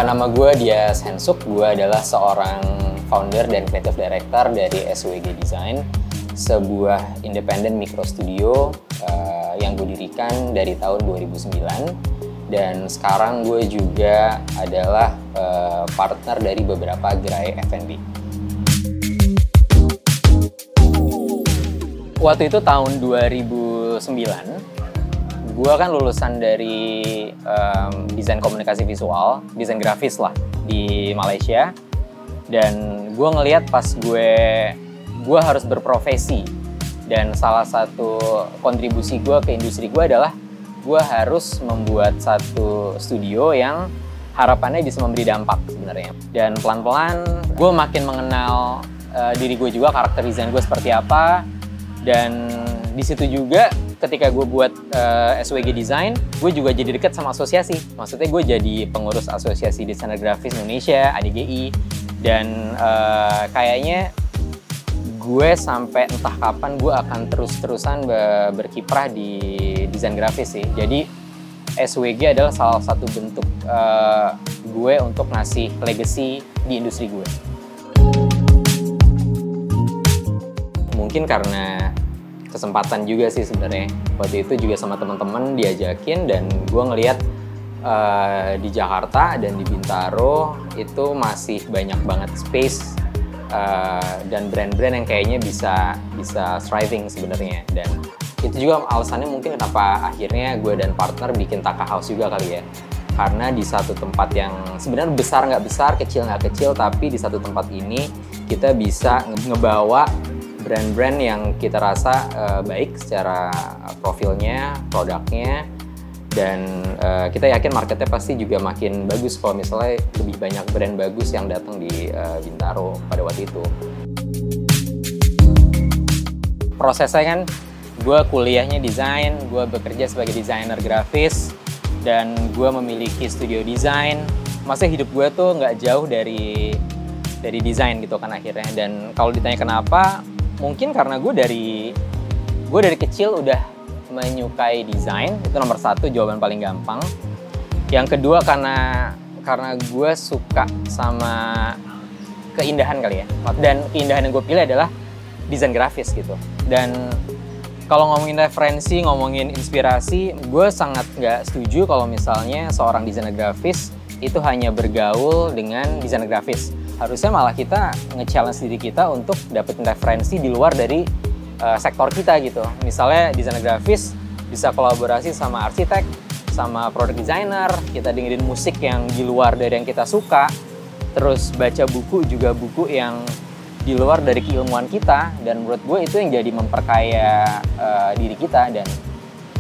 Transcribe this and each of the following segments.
Nama gue Dias Hensuk, gue adalah seorang founder dan creative director dari SWG Design, sebuah independent micro studio yang gue dirikan dari tahun 2009. Dan sekarang gue juga adalah partner dari beberapa gerai F&B. Waktu itu tahun 2009, gue kan lulusan dari desain komunikasi visual, desain grafis lah di Malaysia. Dan gue ngelihat pas gue harus berprofesi. Dan salah satu kontribusi gue ke industri gue adalah gue harus membuat satu studio yang harapannya bisa memberi dampak sebenarnya. Dan pelan-pelan gue makin mengenal diri gue juga, karakter desain gue seperti apa. Dan di situ juga ketika gue buat SWG Design, gue juga jadi dekat sama asosiasi. Maksudnya gue jadi pengurus Asosiasi Desainer Grafis Indonesia, ADGI. Dan kayaknya gue sampai entah kapan gue akan terus-terusan berkiprah di desain grafis sih. Jadi SWG adalah salah satu bentuk gue untuk ngasih legacy di industri gue. Mungkin karena kesempatan juga sih sebenarnya. Waktu itu juga sama teman-teman diajakin, dan gue ngelihat di Jakarta dan di Bintaro itu masih banyak banget space dan brand-brand yang kayaknya bisa thriving sebenarnya. Dan itu juga alasannya mungkin kenapa akhirnya gue dan partner bikin Taka House juga kali ya. Karena di satu tempat yang sebenarnya besar nggak besar, kecil nggak kecil, tapi di satu tempat ini kita bisa ngebawa brand-brand yang kita rasa baik secara profilnya, produknya, dan kita yakin marketnya pasti juga makin bagus kalau misalnya lebih banyak brand bagus yang datang di Bintaro pada waktu itu. Prosesnya kan, gue kuliahnya desain, gue bekerja sebagai desainer grafis, dan gue memiliki studio desain. Maksudnya hidup gue tuh nggak jauh dari desain gitu kan akhirnya. Dan kalau ditanya kenapa, mungkin karena gue dari kecil udah menyukai desain, itu nomor satu, jawaban paling gampang. Yang kedua karena gue suka sama keindahan kali ya. Dan keindahan yang gue pilih adalah desain grafis gitu. Dan kalau ngomongin referensi, ngomongin inspirasi, gue sangat nggak setuju kalau misalnya seorang desainer grafis itu hanya bergaul dengan desainer grafis. Harusnya malah kita nge-challenge diri kita untuk dapetin referensi di luar dari sektor kita gitu. Misalnya desainer grafis bisa kolaborasi sama arsitek, sama product designer, kita dengerin musik yang di luar dari yang kita suka, terus baca buku juga buku yang di luar dari keilmuan kita. Dan menurut gue itu yang jadi memperkaya diri kita. Dan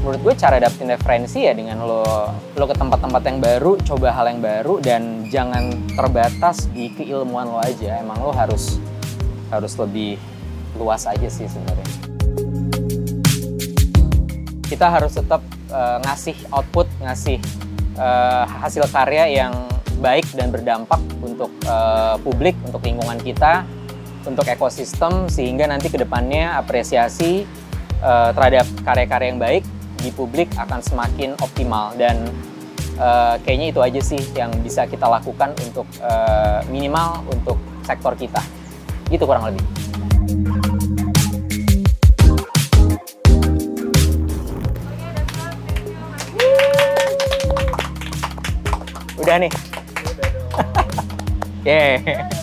menurut gue cara dapetin referensi ya dengan lo ke tempat-tempat yang baru, coba hal yang baru, dan jangan terbatas di keilmuan lo aja. Emang lo harus lebih luas aja sih sebenarnya. Kita harus tetap ngasih output, ngasih hasil karya yang baik dan berdampak untuk publik, untuk lingkungan kita, untuk ekosistem, sehingga nanti kedepannya apresiasi terhadap karya-karya yang baik di publik akan semakin optimal. Dan kayaknya itu aja sih yang bisa kita lakukan untuk minimal untuk sektor kita. Gitu kurang lebih. Udah nih. Udah dong. Yeah.